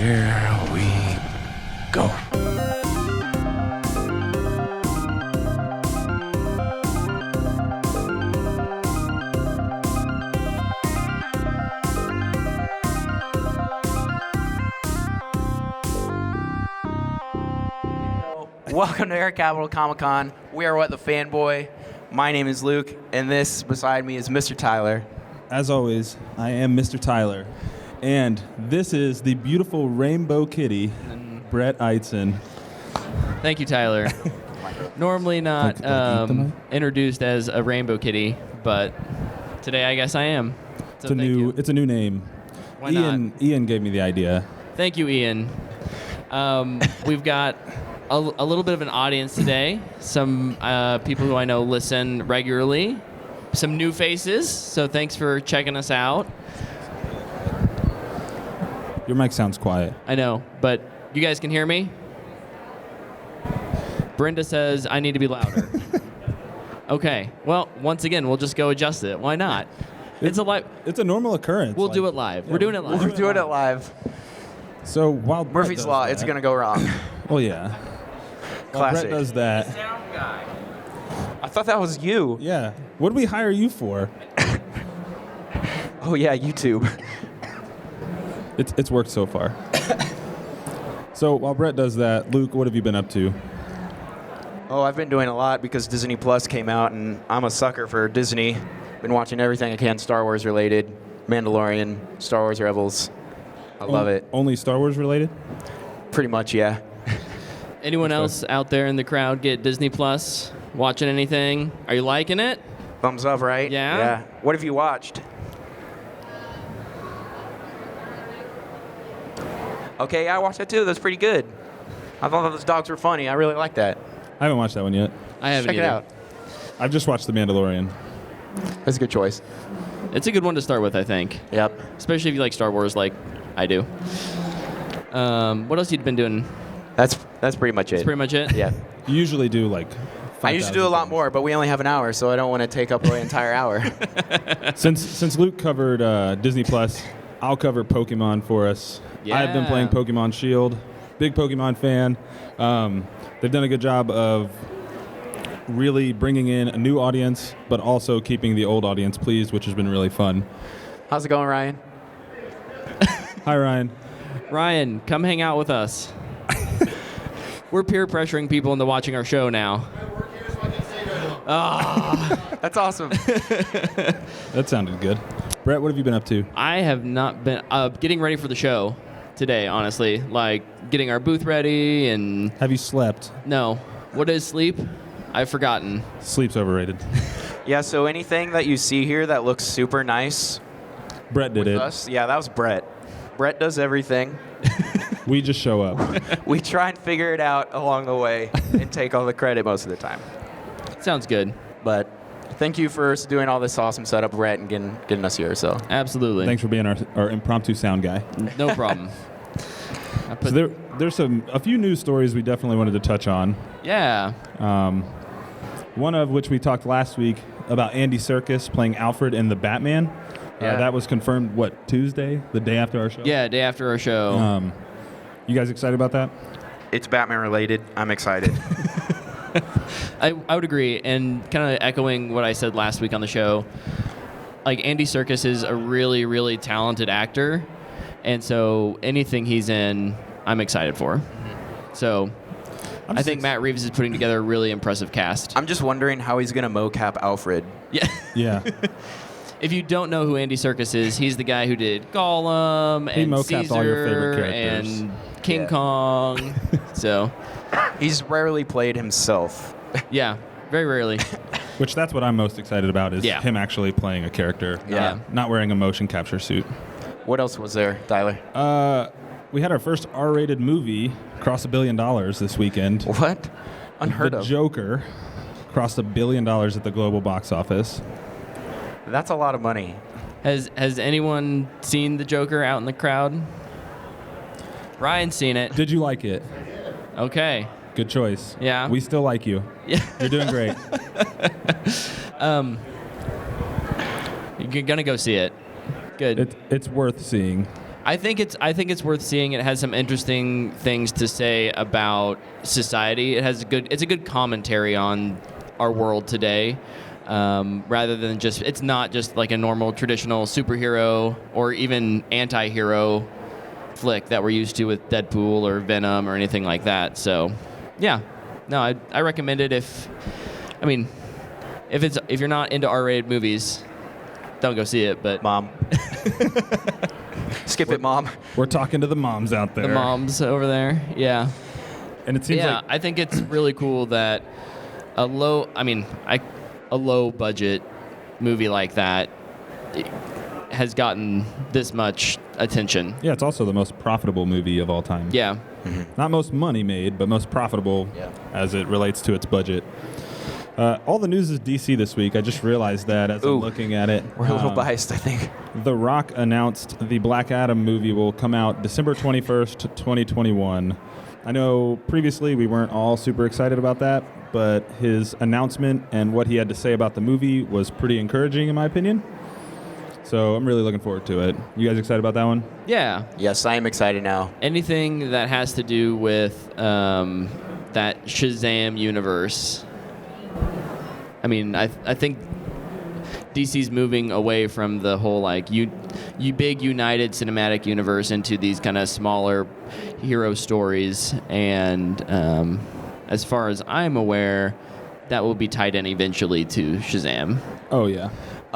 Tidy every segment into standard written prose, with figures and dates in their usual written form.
Here we go. Welcome to Air Capital Comic Con. We are What the Fanboy. My name is Luke, and this beside me is Mr. Tyler. As always, I am Mr. Tyler, and this is the beautiful rainbow kitty, Brett Eitzen. Thank you, Tyler. Normally not introduced as a rainbow kitty, but today I guess I am. So It's a new name. Why not? Ian gave me the idea. Thank you, Ian. We've got a little bit of an audience today. Some people who I know listen regularly. Some new faces, so thanks for checking us out. Your mic sounds quiet. I know, but you guys can hear me? Brenda says I need to be louder. Okay, well, once again, we'll just go adjust it. Why not? It's a normal occurrence. We'll do it live. We're doing it live. We're doing it live. So while Brett Murphy's does Law, that- it's going to go wrong. Well, yeah. While Classic. Brett does that. I thought that was you. Yeah. What did we hire you for? Oh, yeah, YouTube. It's worked so far. So while Brett does that, Luke, what have you been up to? Oh, I've been doing a lot because Disney Plus came out, and I'm a sucker for Disney. Been watching everything I can Star Wars related. Mandalorian, Star Wars Rebels. I love it. Only Star Wars related? Pretty much, yeah. Anyone else out there in the crowd get Disney Plus? Watching anything? Are you liking it? Thumbs up, right? Yeah? Yeah. What have you watched? Okay, yeah, I watched that too. That's pretty good. I thought those dogs were funny. I really like that. I haven't watched that one yet. I haven't Check it either. out. I've just watched The Mandalorian. That's a good choice. It's a good one to start with, I think. Yep. Especially if you like Star Wars like I do. What else you been doing? That's pretty much it. That's pretty much it? Yeah. You usually do like I used to do a 5,000 lot things. more, but we only have an hour, so I don't want to take up the entire hour. Since Luke covered Disney Plus, I'll cover Pokemon for us. I've been Yeah. playing Pokemon Shield. Big Pokemon fan. They've done a good job of really bringing in a new audience, but also keeping the old audience pleased, which has been really fun. How's it going, Ryan? Hi, Ryan. Ryan, come hang out with us. We're peer pressuring people into watching our show now. That's awesome. That sounded good. Brett, what have you been up to? I have not been getting ready for the show today, honestly. Like getting our booth ready and Have you slept? no. What is sleep? I've forgotten. Sleep's overrated. Yeah, so anything that you see here that looks super nice Brett did with it. us, yeah, that was Brett. Brett does everything. We just show up. We try and figure it out along the way and take all the credit most of the time. Sounds good. But thank you for doing all this awesome setup, Brett, and getting us here. So Absolutely. Thanks for being our impromptu sound guy. No problem. So there's a few news stories we definitely wanted to touch on. Yeah. One of which we talked last week about Andy Serkis playing Alfred in The Batman. Yeah. That was confirmed, Tuesday? The day after our show? Yeah, day after our show. You guys excited about that? it's Batman related. I'm excited. I would agree, and kind of echoing what I said last week on the show, like Andy Serkis is a really, really talented actor, and so anything he's in, I'm excited for. So I think Matt Reeves is putting together a really impressive cast. I'm just wondering how he's going to mocap Alfred. Yeah. Yeah. If you don't know who Andy Serkis is, he's the guy who did Gollum He and mocapped Caesar all your favorite characters. and King Yeah. Kong. So, He's rarely played himself. yeah, very rarely. Which that's what I'm most excited about is Yeah. him actually playing a character. Yeah. Not wearing a motion capture suit. What else was there, Tyler? We had our first R-rated movie cross $1 billion this weekend. What? Unheard The of. Joker crossed $1 billion at the global box office. That's a lot of money. Has anyone seen the Joker out in the crowd? Ryan's seen it. Did you like it? Okay. Good choice. Yeah. We still like you. Yeah. You're doing great. You're gonna go see it. Good. It's worth seeing. I think it's worth seeing. It has some interesting things to say about society. It's a good commentary on our world today, rather than it's not just like a normal traditional superhero or even anti-hero flick that we're used to with Deadpool or Venom or anything like that. So, yeah, no, I recommend it if you're not into R-rated movies, don't go see it. But Mom. Skip it, Mom. We're talking to the moms out there. the moms over there, yeah. And it seems like I think it's really cool that a low budget movie like that has gotten this much attention. yeah, it's also the most profitable movie of all time. Yeah. Not most money made, but most profitable as it relates to its budget. All the news is DC this week. I just realized that as I'm looking at it. We're a little biased, I think. The Rock announced the Black Adam movie will come out December 21st, 2021. I know previously we weren't all super excited about that, but his announcement and what he had to say about the movie was pretty encouraging in my opinion. So I'm really looking forward to it. You guys excited about that one? Yeah. Yes, I am excited now. Anything that has to do with that Shazam universe. I mean, I think DC's moving away from the whole like you big united cinematic universe into these kind of smaller hero stories, and as far as I'm aware, that will be tied in eventually to Shazam. Oh, yeah.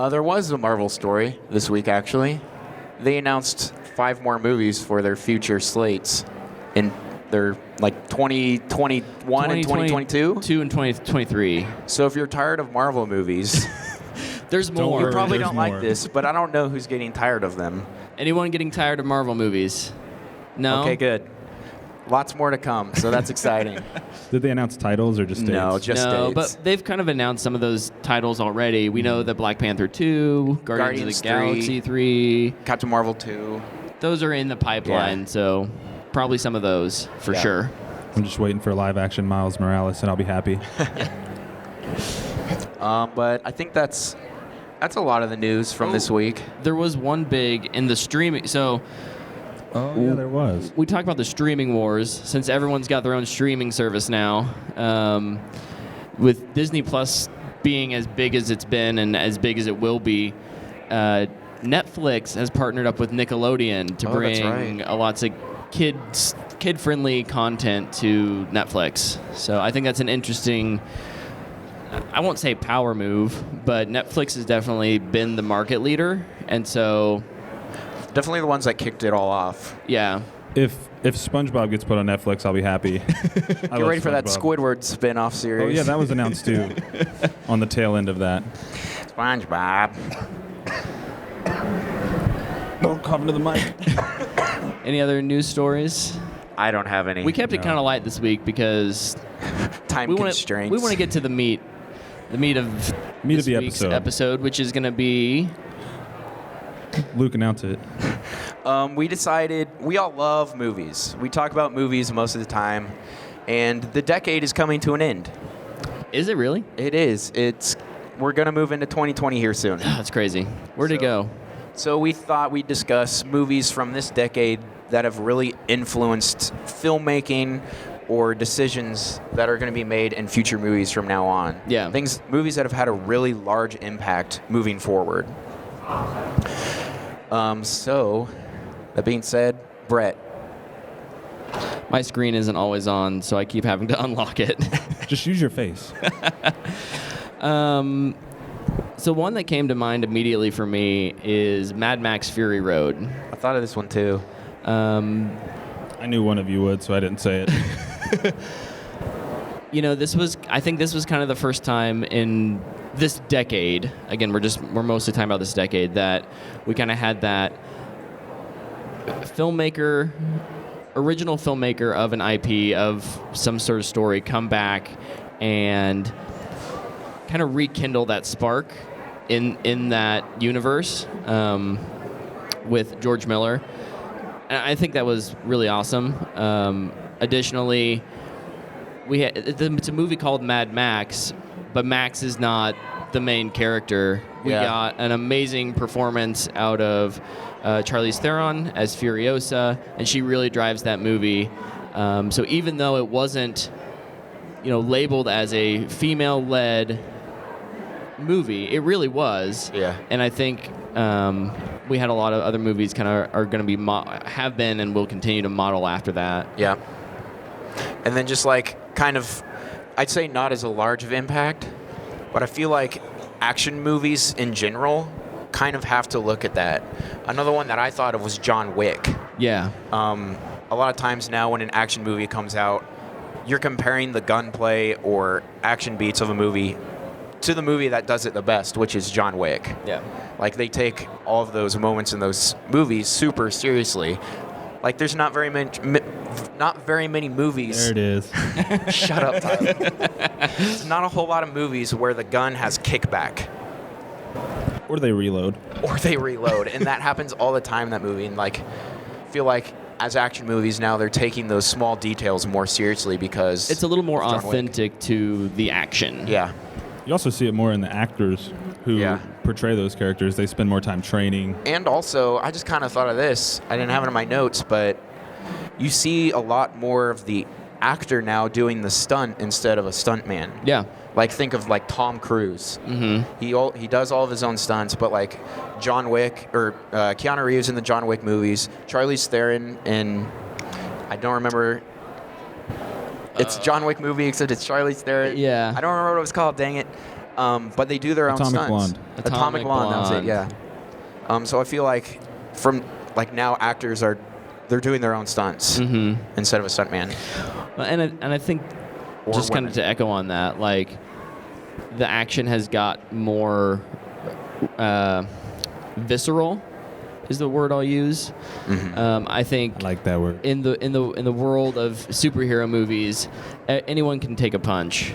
There was a Marvel story this week, actually. They announced 5 more movies for their future slates in their, 2021 and 2022. 2 and 2023. So if you're tired of Marvel movies, There's Don't more. you worry. probably there's don't more. like this, but I don't know who's getting tired of them. Anyone getting tired of Marvel movies? No? Okay, good. Lots more to come, so that's exciting. Did they announce titles or just dates? No, just No, dates. but they've kind of announced some of those titles already. We know that Black Panther 2, Guardians of the Galaxy 3, Captain Marvel 2. those are in the pipeline, so probably some of those for Yeah. sure. I'm just waiting for live action Miles Morales and I'll be happy. But I think that's a lot of the news from this week. There was one big in the streaming. So Oh, yeah, there was. we talk about the streaming wars since everyone's got their own streaming service now. With Disney Plus being as big as it's been and as big as it will be, Netflix has partnered up with Nickelodeon to Oh, that's bring right. lots of kid-friendly content to Netflix. So I think that's an interesting, I won't say power move, but Netflix has definitely been the market leader. And so, Definitely the ones that kicked it all off. yeah. If SpongeBob gets put on Netflix, I'll be happy. Get ready for that Squidward spin-off series. Oh, yeah, that was announced too on the tail end of that. SpongeBob. Don't cough into the mic. Any other news stories? I don't have any. We kept it kind of light this week because time we want constraints. to get to the meat of Meat this of the week's episode. which is going to be Luke, announce it. We decided we all love movies. We talk about movies most of the time, and the decade is coming to an end. Is it really? It is. We're gonna move into 2020 here soon. That's crazy. Where'd it go? So we thought we'd discuss movies from this decade that have really influenced filmmaking or decisions that are going to be made in future movies from now on. Yeah. Movies that have had a really large impact moving forward. So, that being said, Brett, My screen isn't always on, so I keep having to unlock it. Just use your face. So one that came to mind immediately for me is Mad Max Fury Road. I thought of this one too. I knew one of you would, so I didn't say it. I think this was kind of the first time in this decade, again, we're mostly talking about this decade, that we kind of had that original filmmaker of an IP, of some sort of story, come back and kind of rekindle that spark in that universe with George Miller. And I think that was really awesome. Additionally, it's a movie called Mad Max, but Max is not the main character. We Yeah. got an amazing performance out of Charlize Theron as Furiosa, and she really drives that movie. So even though it wasn't, labeled as a female-led movie, it really was. Yeah. And I think we had a lot of other movies kind of are going to be have been and will continue to model after that. Yeah. And then just like kind of, I'd say not as a large of impact, but I feel like action movies in general kind of have to look at that. Another one that I thought of was John Wick. Yeah. A lot of times now when an action movie comes out, you're comparing the gunplay or action beats of a movie to the movie that does it the best, which is John Wick. Yeah. Like they take all of those moments in those movies super seriously. Like there's not very many movies. There it is. Shut up, Tyler. There's not a whole lot of movies where the gun has kickback Or they reload. or they reload, and that happens all the time in that movie. And like, I feel like as action movies now, they're taking those small details more seriously because It's a little more of John Wick. authentic to the action. Yeah. You also see it more in the actors who Yeah. portray those characters. They spend more time training. And also, I just kind of thought of this. I didn't have it in my notes, but you see a lot more of the actor now doing the stunt instead of a stuntman. Yeah. Like think of like Tom Cruise. Mm-hmm. He does all of his own stunts, but like John Wick or Keanu Reeves in the John Wick movies, Charlize Theron in I don't remember. It's a John Wick movie except it's Charlize Theron. Yeah. I don't remember what it was called. Dang it. But they do their own Atomic stunts. Blonde. Atomic Blonde. That was it. Yeah. So I feel like from like now actors they're doing their own stunts instead of a stuntman. Well, and I think Or just kind women. of to echo on that, like the action has got more visceral, is the word I'll use. I think I like that word. in the world of superhero movies, anyone can take a punch,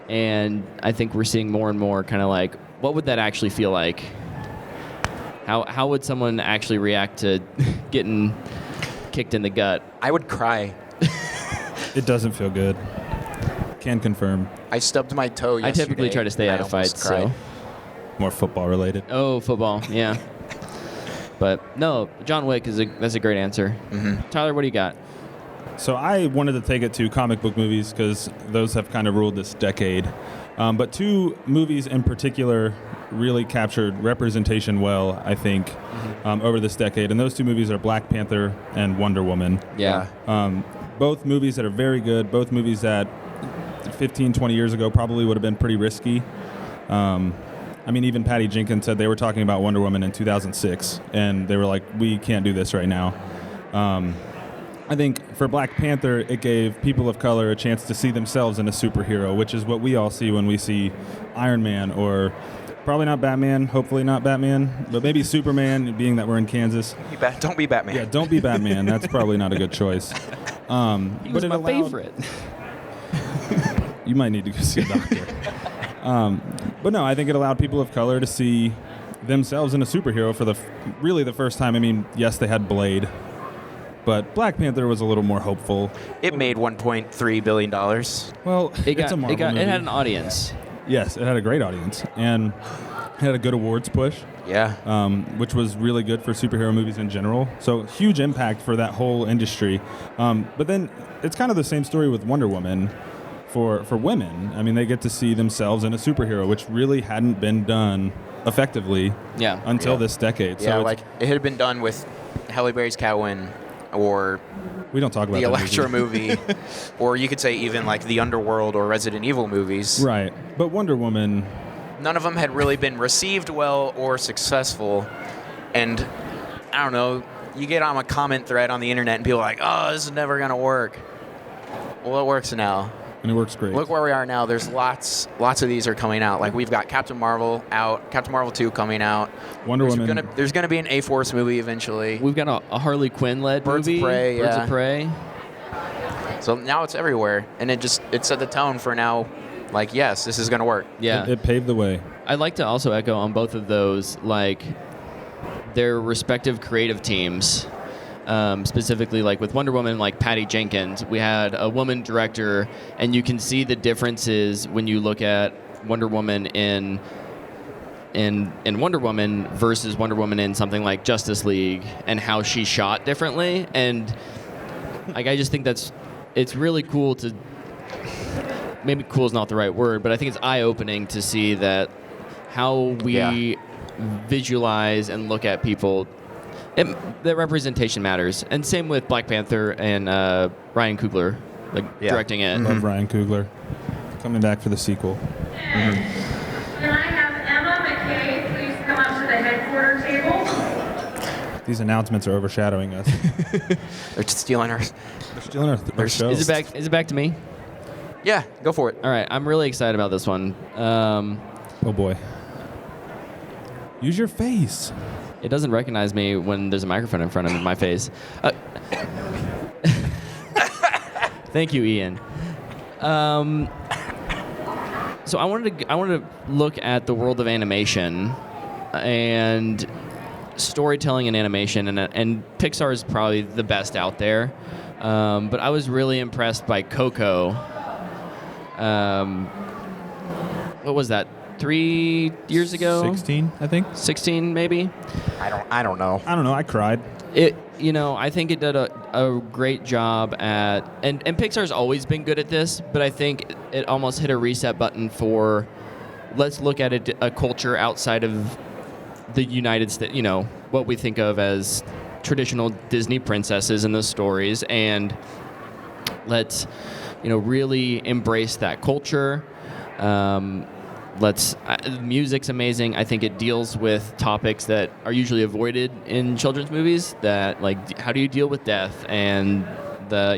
and I think we're seeing more and more kind of like, what would that actually feel like? How would someone actually react to getting kicked in the gut? I would cry. It doesn't feel good. Can confirm. I stubbed my toe yesterday. I typically try to stay and out I of almost fights, cried. so. More football related. Oh, football, yeah. But no, John Wick that's a great answer. Tyler, what do you got? So I wanted to take it to comic book movies because those have kind of ruled this decade. But two movies in particular really captured representation well, I think, over this decade. And those two movies are Black Panther and Wonder Woman. Yeah. Both movies that are very good, both movies that 15, 20 years ago probably would have been pretty risky. I mean, even Patty Jenkins said they were talking about Wonder Woman in 2006, and they were like, we can't do this right now. I think for Black Panther, it gave people of color a chance to see themselves in a superhero, which is what we all see when we see Iron Man, or probably not Batman, hopefully not Batman, but maybe Superman, being that we're in Kansas. Don't be Batman. Yeah, don't be Batman. That's probably not a good choice. He was my favorite. You might need to go see a doctor. But no, I think it allowed people of color to see themselves in a superhero for really the first time. I mean, yes, they had Blade, but Black Panther was a little more hopeful. It made $1.3 billion. Well, it's a Marvel movie. It had an audience. Yes, it had a great audience and had a good awards push, Yeah. which was really good for superhero movies in general. So huge impact for that whole industry. But then it's kind of the same story with Wonder Woman. For women, I mean, they get to see themselves in a superhero, which really hadn't been done effectively until Yeah. this decade. Yeah, So like it had been done with Halle Berry's Catwoman or we don't talk about the that Elektra movie, or you could say even like the Underworld or Resident Evil movies. Right. But Wonder Woman, None of them had really been received well or successful. And I don't know, you get on a comment thread on the internet and people are like, oh, this is never going to work. Well, it works now. and it works great. Look where we are now. There's lots of these are coming out. Like we've got Captain Marvel out, Captain Marvel 2 coming out. Wonder Woman. There's gonna be an A-Force movie eventually. We've got a Harley Quinn-led Birds of movie. Prey, Birds yeah. of Prey. So now it's everywhere, and it set the tone for now. Like, yes, this is gonna work. Yeah. It paved the way. I'd like to also echo on both of those, like their respective creative teams. Specifically, like with Wonder Woman, like Patty Jenkins, we had a woman director, and you can see the differences when you look at Wonder Woman in Wonder Woman versus Wonder Woman in something like Justice League, and how she's shot differently. And like, I just think it's really cool to, maybe cool is not the right word, but I think it's eye-opening to see that how we visualize and look at people, the representation matters. And same with Black Panther and Ryan Coogler, directing it. Love Ryan Coogler. Coming back for the sequel. Can I have Emma McKay please come up to the headquarters table? These announcements are overshadowing us. They're just stealing our. They're stealing our show. Is it back to me? Yeah, go for it. All right, I'm really excited about this one. Oh boy. Use your face. It doesn't recognize me when there's a microphone in front of my face. Thank you, Ian. So I wanted to look at the world of animation and storytelling and animation, and Pixar is probably the best out there. But I was really impressed by Coco. What was that? 3 years ago? 16, I think. 16 maybe. I don't know. I don't know. I cried. I think it did a great job at, and Pixar's always been good at this, but I think it almost hit a reset button for, let's look at a culture outside of the United States, what we think of as traditional Disney princesses in the stories, and let's, really embrace that culture. Music's amazing. I think it deals with topics that are usually avoided in children's movies, that like how do you deal with death and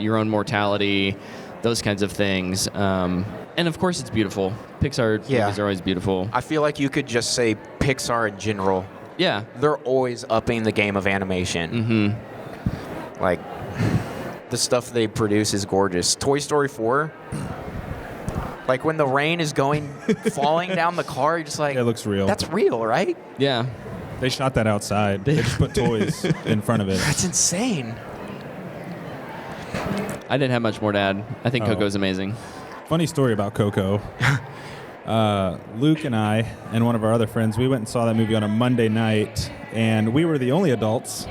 your own mortality, those kinds of things. And of course it's beautiful. Pixar movies are always beautiful. I feel like you could just say Pixar in general. Yeah. They're always upping the game of animation. Mm-hmm. Like, the stuff they produce is gorgeous. Toy Story 4... Like when the rain is falling down the car, you're just like, It looks real. That's real, right? Yeah. They shot that outside. They just put toys in front of it. That's insane. I didn't have much more to add. I think Coco's amazing. Funny story about Coco. Luke and I and one of our other friends, we went and saw that movie on a Monday night, and we were the only adults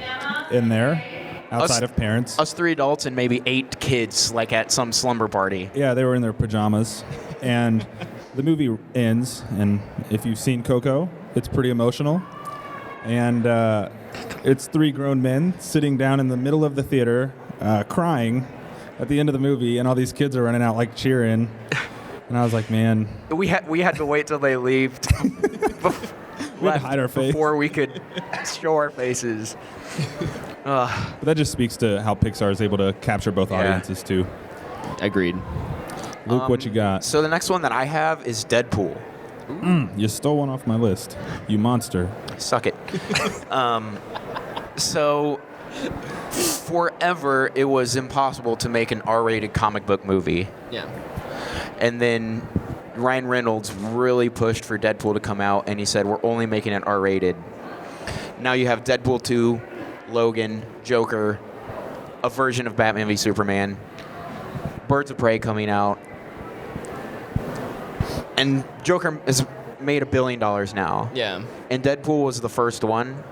in there outside of parents. Us 3 adults and maybe 8 kids, like at some slumber party. Yeah, they were in their pajamas. And the movie ends, and if you've seen Coco, it's pretty emotional. And it's 3 grown men sitting down in the middle of the theater, crying at the end of the movie, and all these kids are running out like cheering. And I was like, man. We had to wait till they left. We had to hide our face. Before we could show our faces. But that just speaks to how Pixar is able to capture both audiences, too. Agreed. Luke, what you got? So the next one that I have is Deadpool. You stole one off my list. You monster. Suck it. So forever, it was impossible to make an R-rated comic book movie. Yeah. And then Ryan Reynolds really pushed for Deadpool to come out, and he said, we're only making it R-rated. Now you have Deadpool 2, Logan, Joker, a version of Batman v Superman, Birds of Prey coming out, and Joker has made $1 billion now. Yeah. And Deadpool was the first one,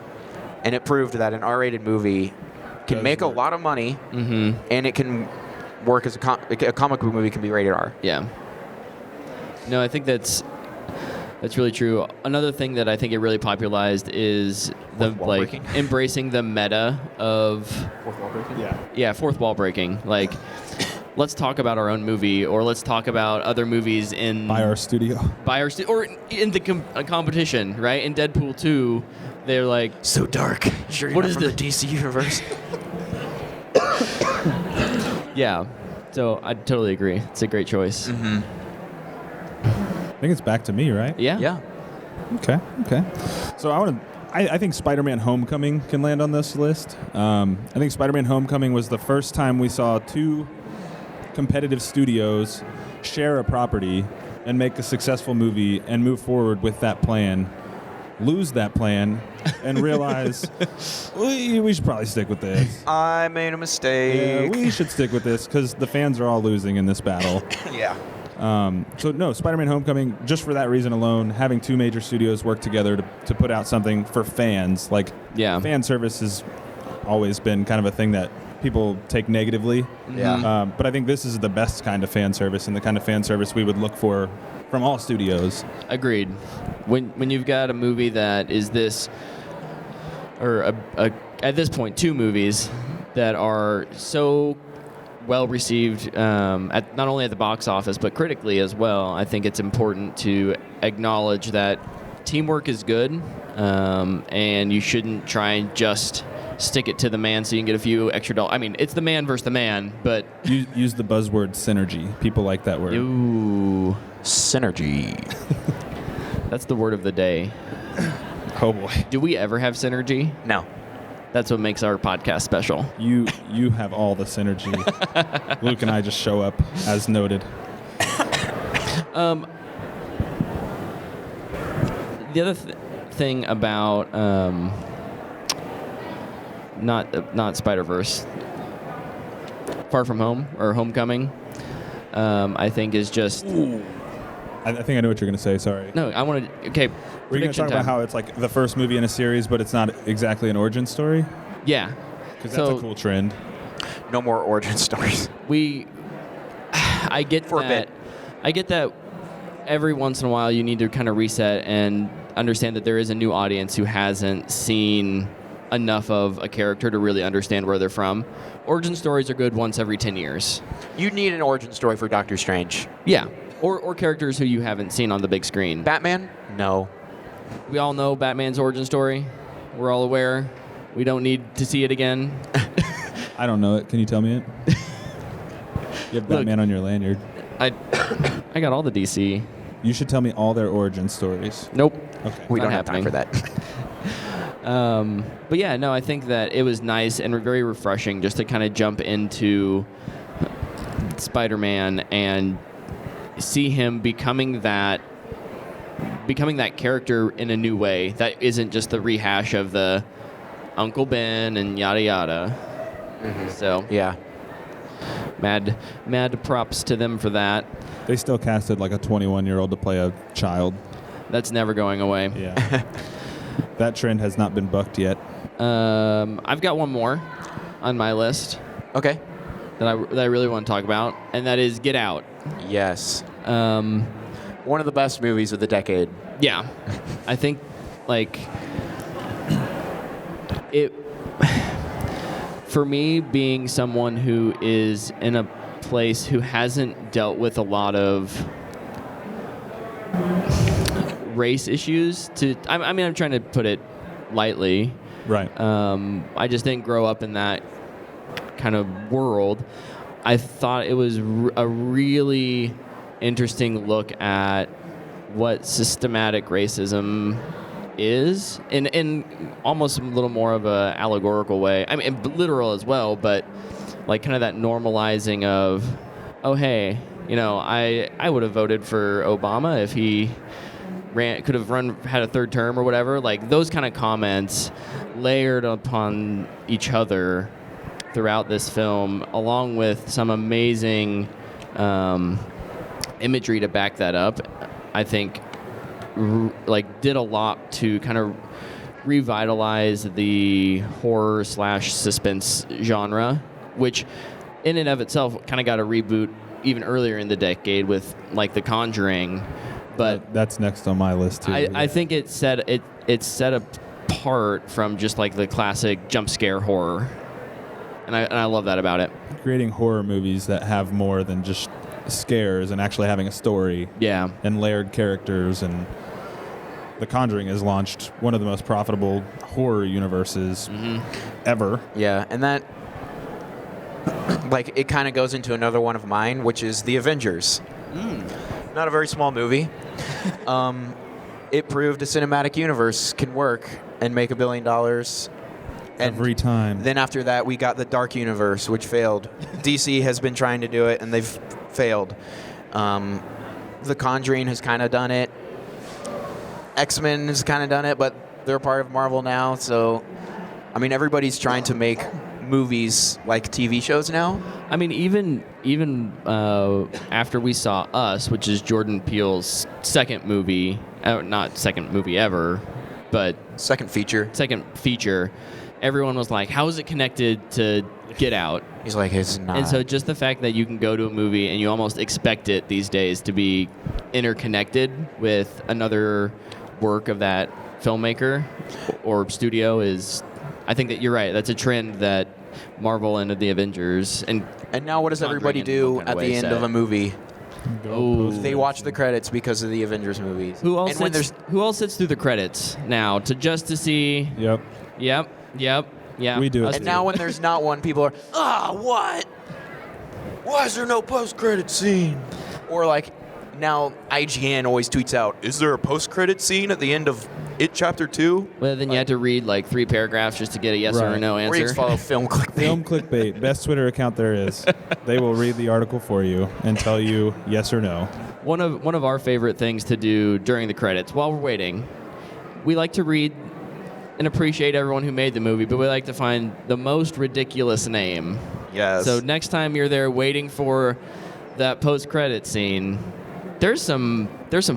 and it proved that an R-rated movie can make a lot of money, and it can work as a comic book movie can be rated R. Yeah. No, I think that's really true. Another thing that I think it really popularized is the embracing the meta of Fourth wall breaking? Yeah, fourth wall breaking. Like, let's talk about our own movie, or let's talk about other movies By our studio. Or in the competition, right? In Deadpool 2, they're like, So dark. Sure, you're What not is from the the- DC universe? yeah. So I totally agree. It's a great choice. I think it's back to me, right? Yeah. Yeah. Okay. So I think Spider-Man: Homecoming can land on this list. I think Spider-Man: Homecoming was the first time we saw 2 competitive studios share a property and make a successful movie and move forward with that plan, lose that plan, and realize we should probably stick with this. I made a Yeah, mistake. we should stick with this because the fans are all losing in this battle. Yeah. So no, Spider-Man: Homecoming. Just for that reason alone, having two major studios work together to put out something for fans, like fan service has always been kind of a thing that people take negatively. Yeah. But I think this is the best kind of fan service and the kind of fan service we would look for from all studios. Agreed. When you've got a movie that is this, or at this point, two movies that are so well received, not only at the box office but critically as well, I think it's important to acknowledge that teamwork is good, and you shouldn't try and just stick it to the man so you can get a few extra dollars. I mean, it's the man versus the man, but Use the buzzword synergy. People like that word. ooh, Synergy. that's the word of the day. Oh boy. Do we ever have synergy? No. That's what makes our podcast special. You have all the synergy. Luke and I just show up as noted. The other thing about not Spider-Verse, Far From Home or Homecoming, I think is just I think I know what you're going to say. Sorry. no. I want to okay. We're going to talk about how it's like the first movie in a series, but it's not exactly an origin story. yeah. Because that's a cool trend. No more origin stories. I get For a that. bit. I get that. Every once in a while, you need to kind of reset and understand that there is a new audience who hasn't seen enough of a character to really understand where they're from. Origin stories are good once every 10 years. You need an origin story for Doctor Strange. Yeah. Or characters who you haven't seen on the big screen. Batman? No. We all know Batman's origin story. We're all aware. We don't need to see it again. I don't know it. Can you tell me it? You have Batman on your lanyard. I got all the DC. You should tell me all their origin stories. Nope. Okay. We Not don't have time happening. for that. But yeah, no, I think that it was nice and very refreshing just to kind of jump into Spider-Man and see him becoming that character in a new way that isn't just the rehash of the Uncle Ben and yada yada. So Yeah. mad props to them for that. They still casted like a 21-year-old to play a child. That's never going away. Yeah. That trend has not been bucked yet. I've got one more on my list Okay. that I really want to talk about, and that is Get Out. Yes. Um, One of the best movies of the decade. yeah, I think like it for me, being someone who is in a place who hasn't dealt with a lot of race issues. I mean, I'm trying to put it lightly. Right. I just didn't grow up in that kind of world. I thought it was a really interesting look at what systematic racism is in almost a little more of a allegorical way. I mean, literal as well, but like kind of that normalizing of, oh, hey, you know, I would have voted for Obama if he could have had a third term or whatever. Like those kind of comments layered upon each other throughout this film, along with some amazing imagery to back that up, I think did a lot to kind of revitalize the horror / suspense genre, which in and of itself kind of got a reboot even earlier in the decade with like The Conjuring. But that's next on my list too. I think it's set apart from just like the classic jump scare horror, and I love that about it. Creating horror movies that have more than just scares and actually having a story. Yeah. And layered characters, and The Conjuring has launched one of the most profitable horror universes ever. Yeah, and that, like, it kind of goes into another one of mine, which is The Avengers. Not a very small movie. It proved a cinematic universe can work and make $1 billion. And Every time. then after that, we got the Dark Universe, which failed. DC has been trying to do it, and they've failed. The Conjuring has kind of done it. X-Men has kind of done it, but they're part of Marvel now. So, I mean, everybody's trying to make movies like TV shows now. I mean, even after we saw Us, which is Jordan Peele's second movie, not second movie ever, but Second feature. second feature, everyone was like, how is it connected to Get Out? He's like, it's not. And so just the fact that you can go to a movie and you almost expect it these days to be interconnected with another work of that filmmaker or studio is, I think that you're right. That's a trend that Marvel and the Avengers and now what does everybody Conjuring in do what kind at of the way end set? of a movie? Oh. They watch the credits because of the Avengers movies. Who all and when sits, who all sits through the credits now to see? Yep. Yep. Yeah. We do it us And too. now when there's not one, people are, what? Why is there no post-credit scene? Or like, now IGN always tweets out, is there a post-credit scene at the end of It Chapter 2? Well, then you had to read like 3 paragraphs just to get a yes or a Right. no Or you answer. just follow film clickbait. Film clickbait, best Twitter account there is. They will read the article for you and tell you yes or no. One of our favorite things to do during the credits while we're waiting, we like to read and appreciate everyone who made the movie, but we like to find the most ridiculous name. Yes. So next time you're there waiting for that post-credit scene, there's some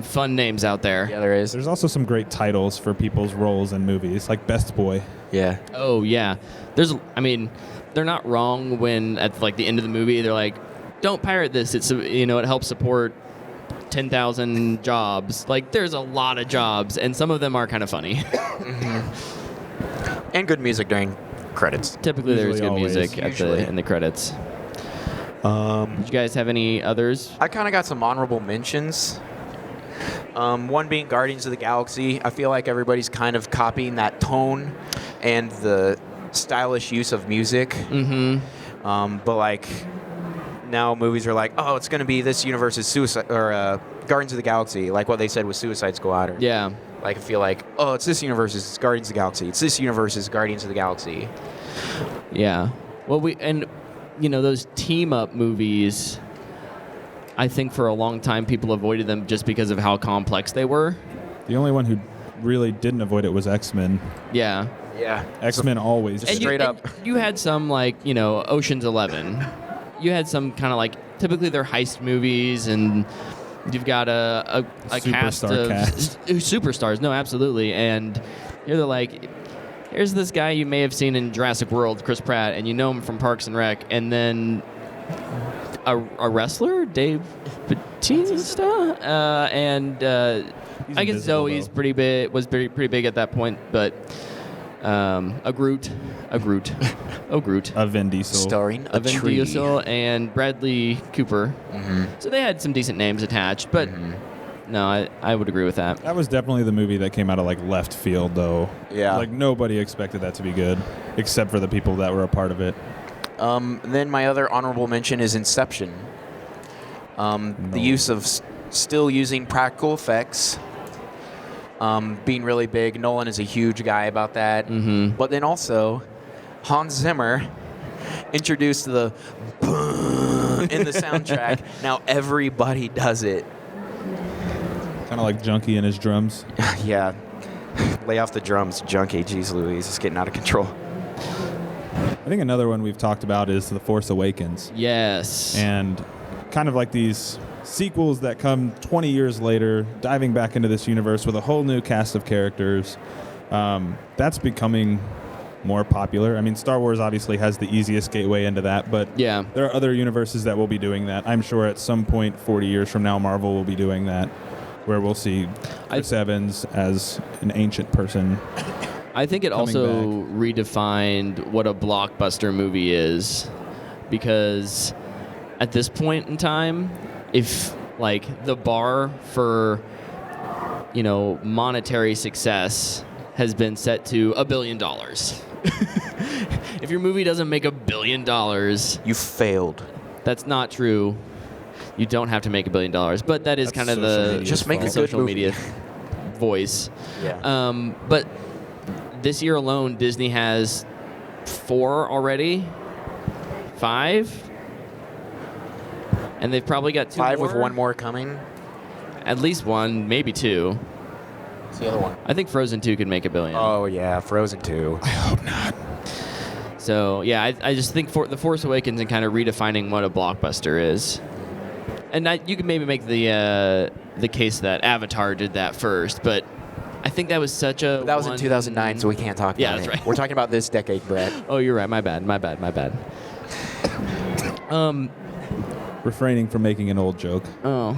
fun names out there. Yeah, there is. There's also some great titles for people's roles in movies, like Best Boy. Yeah. Oh yeah, they're not wrong when at like the end of the movie they're like, don't pirate this. It's it helps support 10,000 jobs. Like there's a lot of jobs, and some of them are kind of funny. And good music during credits. Typically, there's Usually good always. music Usually. in the credits. Did you guys have any others? I kind of got some honorable mentions. One being Guardians of the Galaxy. I feel like everybody's kind of copying that tone and the stylish use of music. Mm-hmm. But like now movies are like, oh, it's going to be this universe's Suicide or Guardians of the Galaxy, like what they said with Suicide Squad. Or, Yeah. Like I feel like, oh, it's this universe's Guardians of the Galaxy. It's this universe's Guardians of the Galaxy. Yeah. Well, those team up movies, I think for a long time people avoided them just because of how complex they were. The only one who really didn't avoid it was X-Men. Yeah. Yeah. X-Men always. Just did. straight up. You had some like, Ocean's 11. You had some kind of like, typically they're heist movies, and you've got a cast Superstar of cast. superstars. No, absolutely. And here they're like, here's this guy you may have seen in Jurassic World, Chris Pratt, and you know him from Parks and Rec, and then a wrestler, Dave Bautista, and I guess invisible, Zoe's though. pretty big, was pretty big at that point, but a Groot, oh Groot. A Vin Diesel. Starring a Vin tree. Diesel and Bradley Cooper. So they had some decent names attached, but no, I would agree with that. That was definitely the movie that came out of like left field, though. Yeah. Like nobody expected that to be good, except for the people that were a part of it. Then my other honorable mention is Inception. The use of still using practical effects, being really big. Nolan is a huge guy about that. Mm-hmm. But then also, Hans Zimmer introduced the in the soundtrack. Now everybody does it. Kind of like Junkie and his drums. Yeah. Lay off the drums, Junkie. Jeez Louise, it's getting out of control. I think another one we've talked about is The Force Awakens. Yes. And kind of like these sequels that come 20 years later, diving back into this universe with a whole new cast of characters. That's becoming more popular. I mean, Star Wars obviously has the easiest gateway into that, but Yeah. there are other universes that will be doing that. I'm sure at some point 40 years from now, Marvel will be doing that, where we'll see Chris Evans as an ancient person. I think it coming also redefined what a blockbuster movie is, because at this point in time, if like the bar for monetary success has been set to $1 billion. If your movie doesn't make $1 billion, You failed. that's not true. You don't have to make $1 billion, but that is That's kind of social the media's Just make a fault. good social movie. media voice. Yeah. But this year alone, Disney has 4 already, 5, and they've probably got 2 5 more. with one more coming. At least 1, maybe 2. What's the other one? I think Frozen 2 could make $1 billion. Oh yeah, Frozen 2. So yeah, I just think The Force Awakens and kind of redefining what a blockbuster is. And you can maybe make the case that Avatar did that first, but I think that was such a. But that was in 2009, so we can't talk about it. Yeah, that's right. We're talking about this decade, Brett. Oh, you're right. My bad. Refraining from making an old joke. Oh,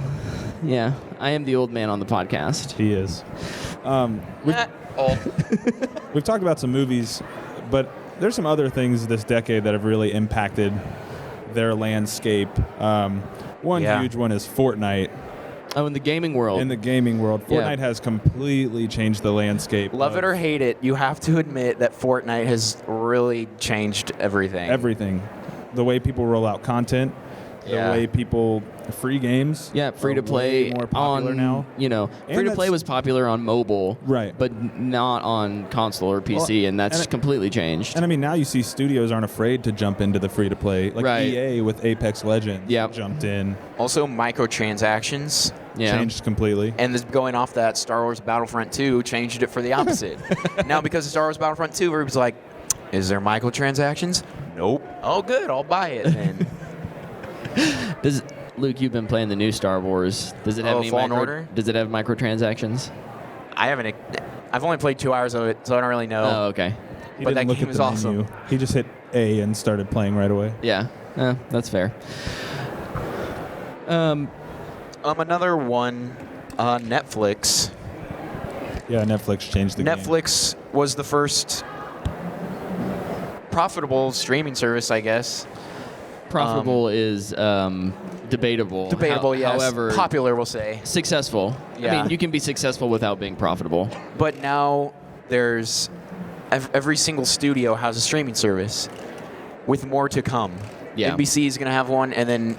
yeah. I am the old man on the podcast. He is. We've talked about some movies, but there's some other things this decade that have really impacted their landscape. One Yeah. huge one is Fortnite. Oh, in the gaming world. In the gaming world, Yeah. Fortnite has completely changed the landscape. Love of it or hate it, you have to admit that Fortnite has really changed everything. everything. The way people roll out content, Yeah. the way people free games. Yeah, free are to play way more popular on now. free to play that's- was popular on mobile, Right. But not on console or PC, Well, and that's and it- completely changed. And I mean, now you see studios aren't afraid to jump into the free to play. Like Right. EA with Apex Legends Yep. jumped in, Also, microtransactions. Yeah. changed completely. And this, going off that, Star Wars Battlefront 2 changed it for the opposite. Now, because of Star Wars Battlefront 2, everybody's like, is there microtransactions? Nope. Oh, good. I'll buy it then. Luke, you've been playing the new Star Wars. Does it have any Fallen Order? Does it have microtransactions? I've only played 2 hours of it, so I don't really know. Oh, okay. He But didn't that look game at is the awesome. menu. He just hit A and started playing right away. Yeah, that's fair. Another one, Netflix. Yeah, Netflix changed the game. Netflix was the first profitable streaming service, I guess. Profitable is debatable. Debatable, yes. However, Popular, we'll say. successful. I Yeah. mean, you can be successful without being profitable. But now there's every single studio has a streaming service, with more to come. Yeah. NBC is going to have one, and then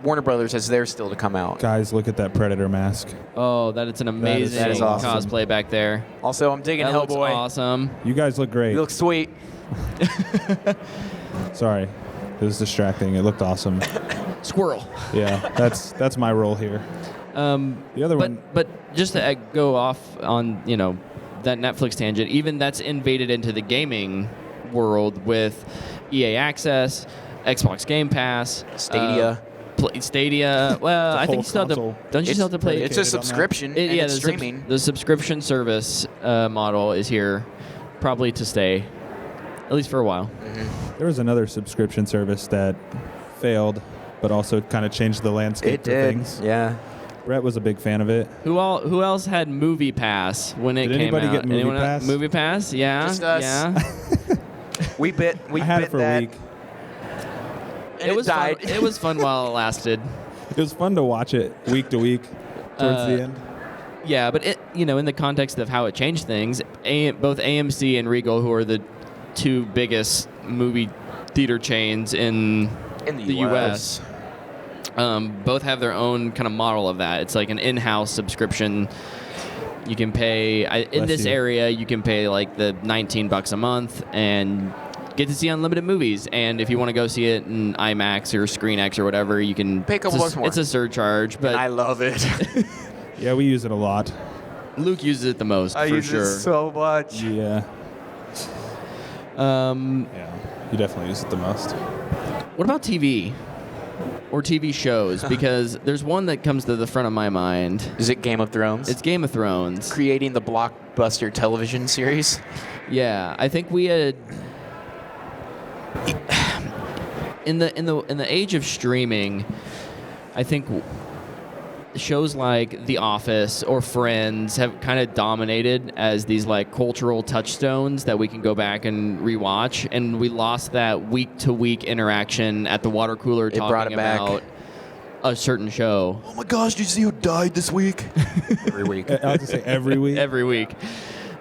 Warner Brothers has theirs still to come out. Guys, look at that Predator mask. Oh, it's an amazing that is awesome. cosplay back there. Also, I'm digging That looks Hellboy. awesome. You guys look great. He looks sweet. Sorry, it was distracting. It looked awesome. Squirrel. Yeah, that's my role here. The other one, But just to go off on that Netflix tangent, even that's invaded into the gaming world with EA Access, Xbox Game Pass, Stadia. Stadia. Well, The I think whole you still have to. console. Don't you still have to play? It's a Predicated on that. subscription, and yeah, it's streaming. the subscription service model is here, probably to stay, at least for a while. there was another subscription service that failed, but also kind of changed the landscape It for did. things. Yeah. Brett was a big fan of it. Who else had Movie Pass when it Did came out? anybody get Movie Anyone Pass? Movie Pass? Yeah. Just us. Yeah. We bit I had bit it for that, a week. and It was died. fun. It was fun while it lasted. It was fun to watch it week to week towards the end. Yeah, but in the context of how it changed things, both AMC and Regal, who are the two biggest movie theater chains in In the US, both have their own kind of model of that. It's like an in-house subscription. You can pay in Bless this you. area. You can pay like the $19 a month and get to see unlimited movies. And if you want to go see it in IMAX or ScreenX or whatever, you can Pay a couple bucks more. It's a surcharge, but I love it. Yeah, we use it a lot. Luke uses it the most for sure. so much. Yeah. Yeah, you definitely use it the most. What about TV or TV shows? Because there's one that comes to the front of my mind. Is it Game of Thrones? It's Game of Thrones. creating the blockbuster television series. Yeah, I think we had in the age of streaming, I think shows like The Office or Friends have kind of dominated as these like cultural touchstones that we can go back and rewatch, and we lost that week to week interaction at the water cooler brought talking it back. about a certain show Oh my gosh, did you see who died this week? Every week. I like to say every week. every week.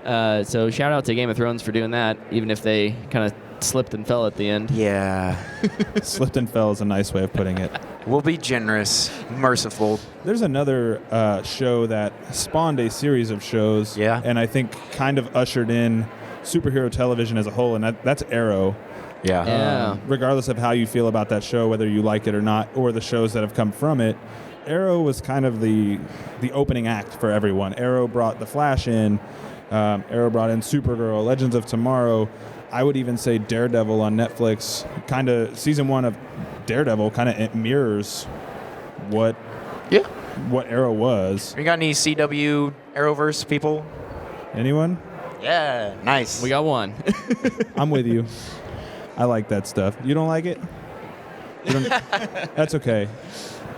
So shout out to Game of Thrones for doing that, even if they kind of slipped and fell at the end. Yeah. Slipped and fell is a nice way of putting it. We'll be generous, merciful. There's another show that spawned a series of shows. Yeah. And I think kind of ushered in superhero television as a whole, and that's Arrow. Yeah. Yeah. Regardless of how you feel about that show, whether you like it or not, or the shows that have come from it, Arrow was kind of the opening act for everyone. Arrow brought The Flash in. Arrow brought in Supergirl, Legends of Tomorrow. I would even say Daredevil on Netflix. Kind of season 1 of Daredevil kind of mirrors what Arrow was. You got any CW Arrowverse people? Anyone? Yeah, nice. We got one. I'm with you. I like that stuff. You don't like it? That's okay.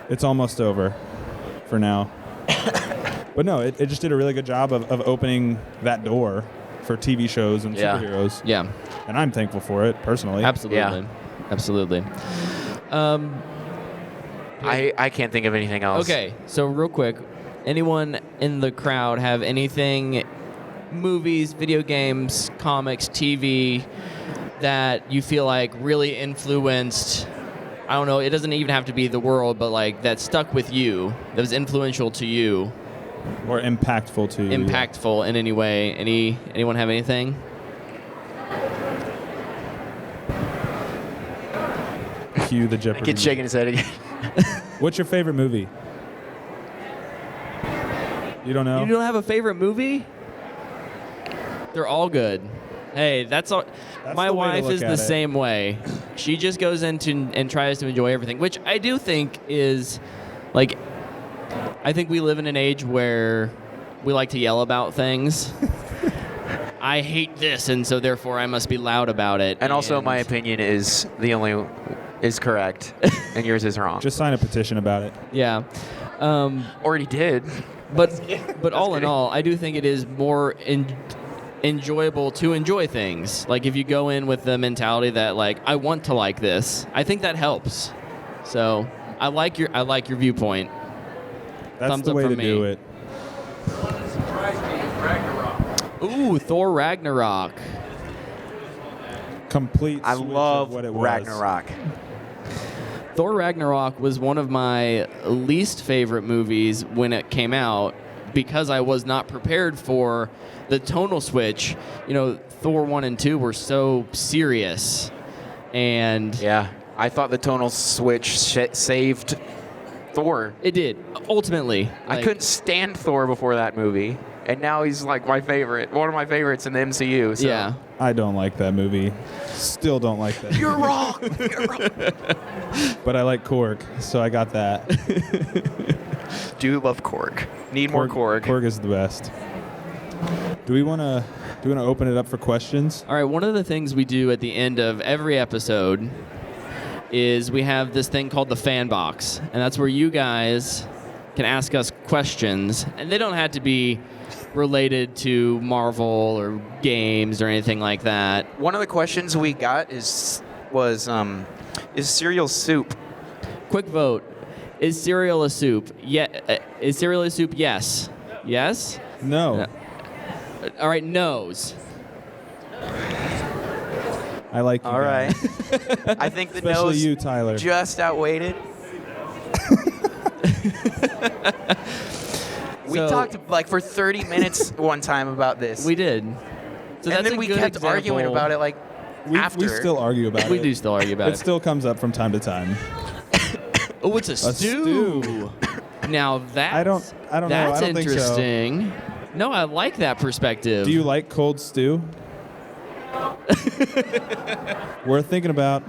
It's almost over for now. But no, it just did a really good job of opening that door for TV shows and Yeah. superheroes. Yeah, And I'm thankful for it, personally. absolutely. Yeah. Absolutely. I can't think of anything else. Okay, so real quick, anyone in the crowd have anything, movies, video games, comics, TV, that you feel like really influenced? I don't know, it doesn't even have to be the world, but like that stuck with you, that was influential to you, Or impactful to you. impactful in any way. Anyone have anything? Cue the Jeopardy. Kid's shaking his head again. What's your favorite movie? You don't know? You don't have a favorite movie? They're all good. Hey, that's all. That's My the way to wife look is at the it. same way. She just goes into and tries to enjoy everything, which I do think is like. I think we live in an age where we like to yell about things. I hate this, and so therefore I must be loud about it. And also, my opinion is correct, and yours is wrong. Just sign a petition about it. Yeah. Already did. But all in all, I do think it is more enjoyable to enjoy things. Like if you go in with the mentality that like I want to like this, I think that helps. So I like your viewpoint. That's Thumbs the up way from to me. do it. Ooh, Thor Ragnarok. Complete I switch love of what it was. Ragnarok. Thor Ragnarok was one of my least favorite movies when it came out because I was not prepared for the tonal switch. You know, Thor 1 and 2 were so serious. And Yeah, I thought the tonal switch saved Thor. it did, ultimately. I Like, couldn't stand Thor before that movie, and now he's like my favorite, one of my favorites in the MCU. So. Yeah. I don't like that movie. Still don't like that. You're wrong. You're wrong. But I like Korg, so I got that. Do love Korg. Need more Korg. Korg is the best. Do we want to open it up for questions? All right, one of the things we do at the end of every episode is we have this thing called the fan box, and that's where you guys can ask us questions, and they don't have to be related to Marvel or games or anything like that. One of the questions we got was cereal soup? Quick vote. Is cereal a soup? Is cereal a soup? Yes. Yes? No. All right, no's. I like you All right. guys. I think the Especially nose you, Tyler. just outweighed it. We So- talked like for 30 minutes one time about this. We did. So and that's then a we good kept arguing example. about it like after. We still argue about it. We do still argue about It it. still comes up from time to time. Oh, it's a stew. stew. Now that's I don't know. That's I don't think so. interesting. No, I like that perspective. Do you like cold stew? Worth thinking about.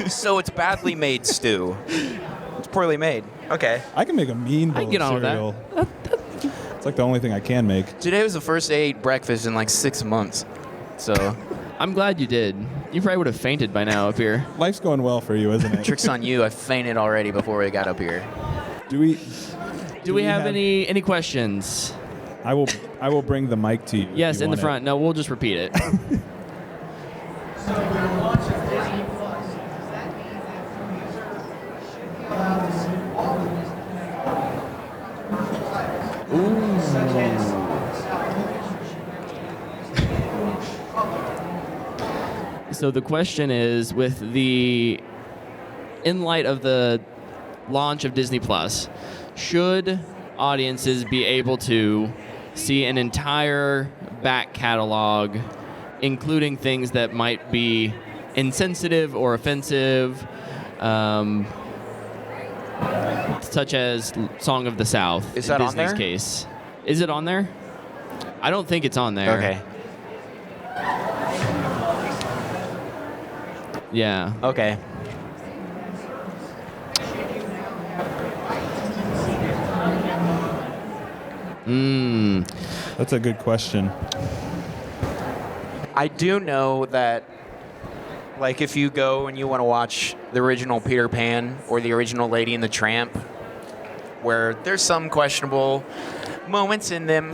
So it's badly made stew. It's poorly made. Okay. I can make a mean bowl I can get of on with that. cereal. It's like the only thing I can make. Today was the first day I ate breakfast in like 6 months. So I'm glad you did. You probably would have fainted by now up here. Life's going well for you, isn't it? tricks on you. I fainted already before we got up here. Do we? Do we have any questions? I will bring the mic to you. if Yes, you in the want front. No, we'll just repeat it. So the question is, in light of the launch of Disney Plus, should audiences be able to see an entire back catalog, including things that might be insensitive or offensive, such as Song of the South Is in that on Disney's there? case? Is it on there? I don't think it's on there. Okay. Yeah. Okay. That's a good question. I do know that, like, if you go and you want to watch the original Peter Pan or the original Lady and the Tramp, where there's some questionable moments in them,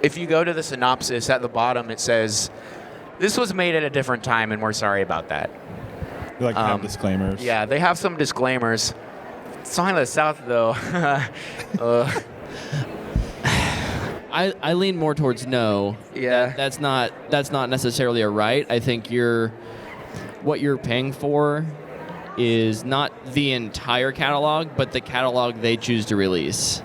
if you go to the synopsis at the bottom, it says, "This was made at a different time, and we're sorry about that." You like to have disclaimers. Yeah, they have some disclaimers. Song of the South, though. I lean more towards no. Yeah. That's not necessarily a right. I think what you're paying for is not the entire catalog, but the catalog they choose to release.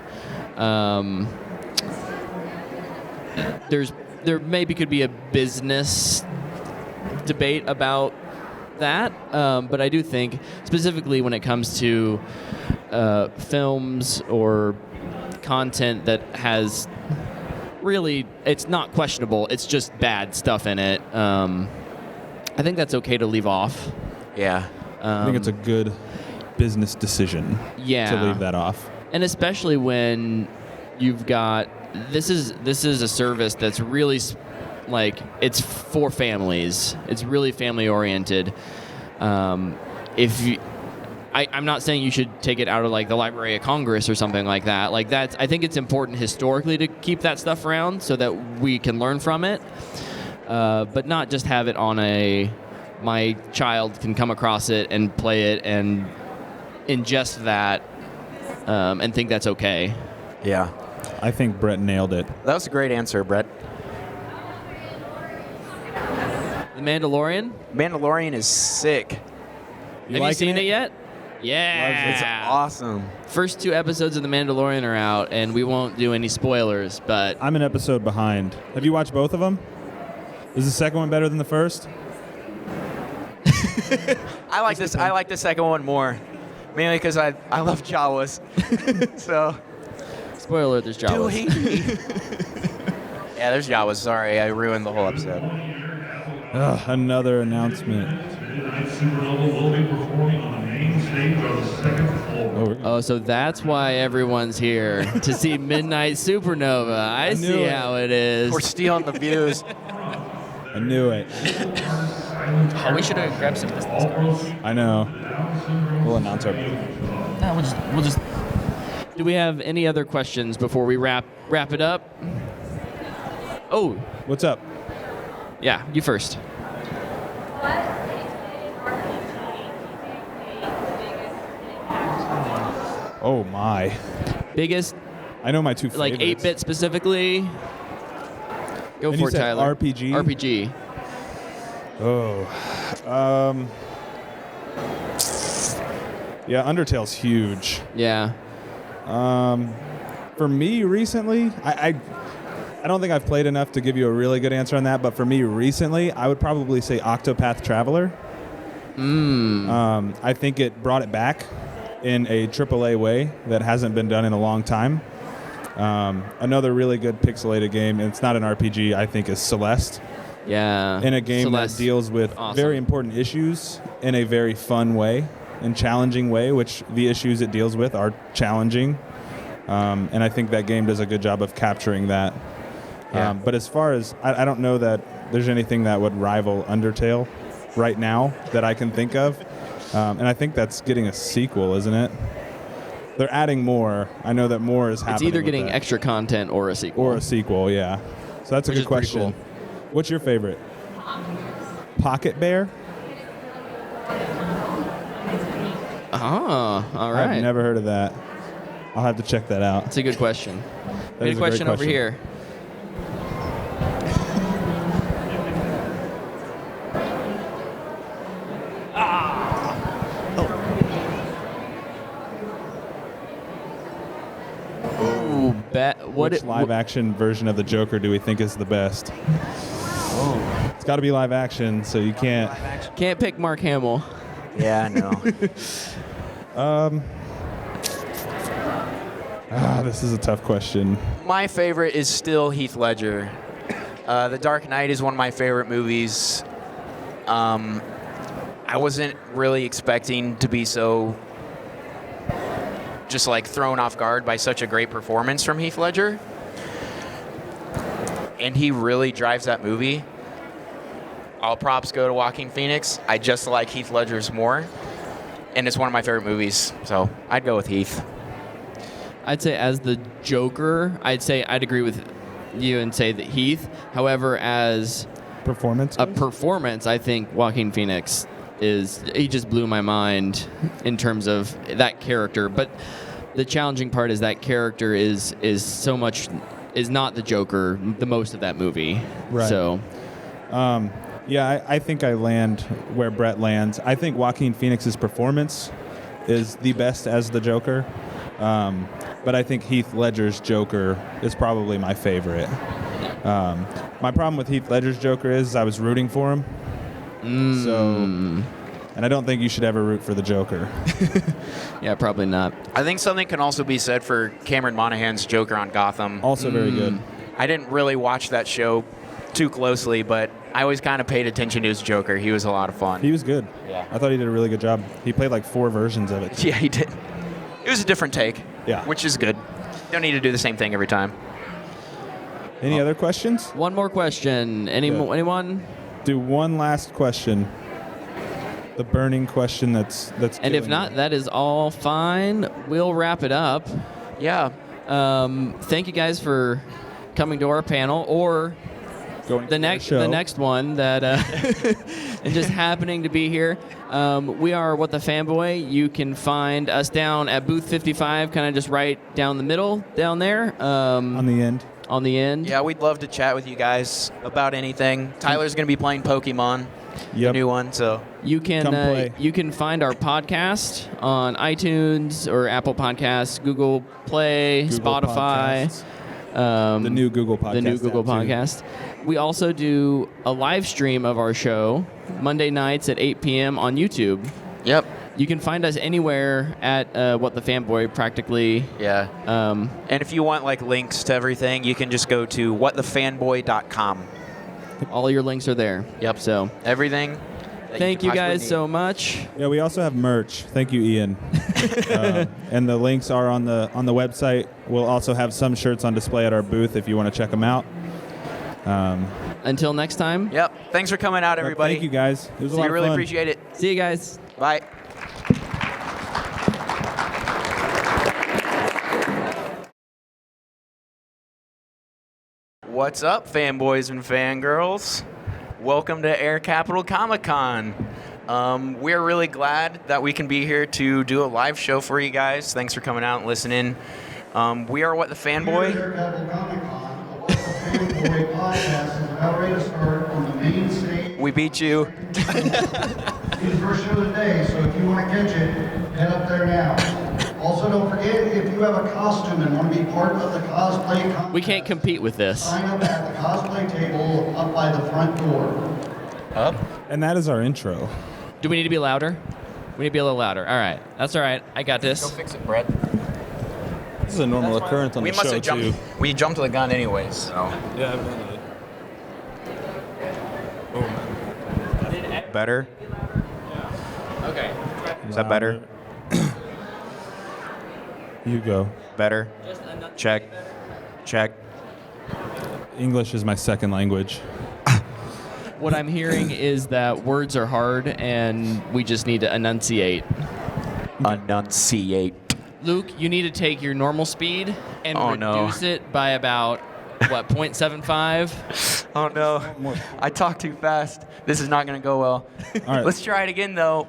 There maybe could be a business debate about that, but I do think specifically when it comes to films or content that has really, it's not questionable, it's just bad stuff in it, I think that's okay to leave off. Yeah. I think it's a good business decision Yeah. to leave that off. And especially when you've got, this is a service that's really like, it's for families. It's really family oriented. I'm not saying you should take it out of like the Library of Congress or something like that. Like I think it's important historically to keep that stuff around so that we can learn from it, but not just have it on my child can come across it and play it and ingest that and think that's okay. Yeah. I think Brett nailed it. That was a great answer, Brett. The Mandalorian? Mandalorian is sick. Have you liking seen it yet? Yeah. It's awesome. First 2 episodes of The Mandalorian are out, and we won't do any spoilers, but I'm an episode behind. Have you watched both of them? Is the second one better than the first? I like this. I like the second one more, mainly because I love Jawas. So. spoiler alert, there's Jawas. Yeah, there's Jawas. Sorry, I ruined the whole episode. Another announcement. Midnight Supernova will be performing on the main stage on the second floor. Oh, so that's why everyone's here, to see Midnight Supernova. I knew see it. how it is. We're stealing the views. I knew it. Oh, we should have grabbed some business cards. I know. We'll announce our. No, we'll just. Do we have any other questions before we wrap it up? Oh, What's up? yeah, you first. Oh my. Biggest, I know my two favorites. like 8-bit specifically. Go And for you it, said Tyler. RPG? RPG. Oh. Yeah, Undertale's huge. Yeah. For me recently, I don't think I've played enough to give you a really good answer on that, but for me recently, I would probably say Octopath Traveler. I think it brought it back in a AAA way that hasn't been done in a long time. Another really good pixelated game, and it's not an RPG, I think, is Celeste. Yeah. In a game Celeste. that deals with Awesome. very important issues in a very fun way and challenging way, which the issues it deals with are challenging. And I think that game does a good job of capturing that. Yeah. But as far as, I don't know that there's anything that would rival Undertale right now that I can think of. And I think that's getting a sequel, isn't it? They're adding more. I know that more is happening. It's either with getting that. extra content or a sequel. Or a sequel, yeah. So that's a Which good is pretty question. cool. What's your favorite? Pocket Bear? Ah, all right. I've never heard of that. I'll have to check that out. That's a good question. That Good is a great question over question. here. Ooh, Which live-action version of the Joker do we think is the best? It's got to be live action, so you can't. Can't pick Mark Hamill. Yeah, I know. This is a tough question. My favorite is still Heath Ledger. The Dark Knight is one of my favorite movies. I wasn't really expecting to be so just like thrown off guard by such a great performance from Heath Ledger. And he really drives that movie. All props go to Joaquin Phoenix. I just like Heath Ledger's more. And it's one of my favorite movies. So I'd go with Heath. I'd say as the Joker, I'd agree with you and say that Heath. However, as Performance? a performance, I think Joaquin Phoenix he just blew my mind in terms of that character. But the challenging part is that character is not the Joker the most of that movie. Right. So Yeah, I think I land where Brett lands. I think Joaquin Phoenix's performance is the best as the Joker. But I think Heath Ledger's Joker is probably my favorite. My problem with Heath Ledger's Joker is I was rooting for him. And I don't think you should ever root for the Joker. yeah, probably not. I think something can also be said for Cameron Monaghan's Joker on Gotham. Also very good. I didn't really watch that show too closely, but I always kind of paid attention to his Joker. He was a lot of fun. He was good. Yeah. I thought he did a really good job. He played like 4 versions of it. Yeah, he did. It was a different take. Yeah. Which is good. Don't need to do the same thing every time. Any other questions? One more question. Anyone? Do one last question. The burning question that's And if killing not, me. that is all fine. We'll wrap it up. Yeah. Thank you guys for coming to our panel or Going the to next show. the next one that and just happening to be here. We are What the Fanboy. You can find us down at booth 55, kind of just right down the middle down there. on the end. On the end. Yeah, we'd love to chat with you guys about anything. Tyler's going to be playing Pokemon, the Yep. new one, so You can Come play. you can find our podcast on iTunes or Apple Podcasts, Google Play, Google Spotify. Podcasts. The new Google Podcast. The new Google app, too. Podcast. We also do a live stream of our show Monday nights at 8 p.m. on YouTube. yep. You can find us anywhere at What the Fanboy practically. Yeah. And if you want like links to everything, you can just go to whatthefanboy.com. All your links are there. Yep. So Everything. that thank could you possibly guys need. so much. Yeah, we also have merch. Thank you, Ian. And the links are on the website. We'll also have some shirts on display at our booth if you want to check them out. Until next time. Yep. Thanks for coming out, everybody. Thank you, guys. It was a lot We of really fun. appreciate it. See you guys. Bye. What's up, fanboys and fangirls? Welcome to Air Capital Comic Con. We're really glad that we can be here to do a live show for you guys. Thanks for coming out and listening. We are What the Fanboy. Here at Capital Comic Con, the What the Fanboy podcast is about ready to start on the main stage. We beat you. It's the first show of the day, so if you want to catch it, head up there now. Also, don't forget, if you have a costume and want to be part of the cosplay contest, We can't compete with this. sign up at the cosplay table up by the front door. And that is our intro. Do we need to be louder? We need to be a little louder. All right. That's all right. I got Go this. fix it, Brett. This is a normal occurrence on We the must show, have jumped. too. We jumped the gun anyways. So. Yeah, I've done it. Better? Okay. Is that better? You go. Better? Check. Check. English is my second language. What I'm hearing is that words are hard and we just need to enunciate. Enunciate. Luke, you need to take your normal speed and Oh, no. reduce it by about, what, 0.75? Oh no. I talk too fast. This is not going to go well. All right. Let's try it again though.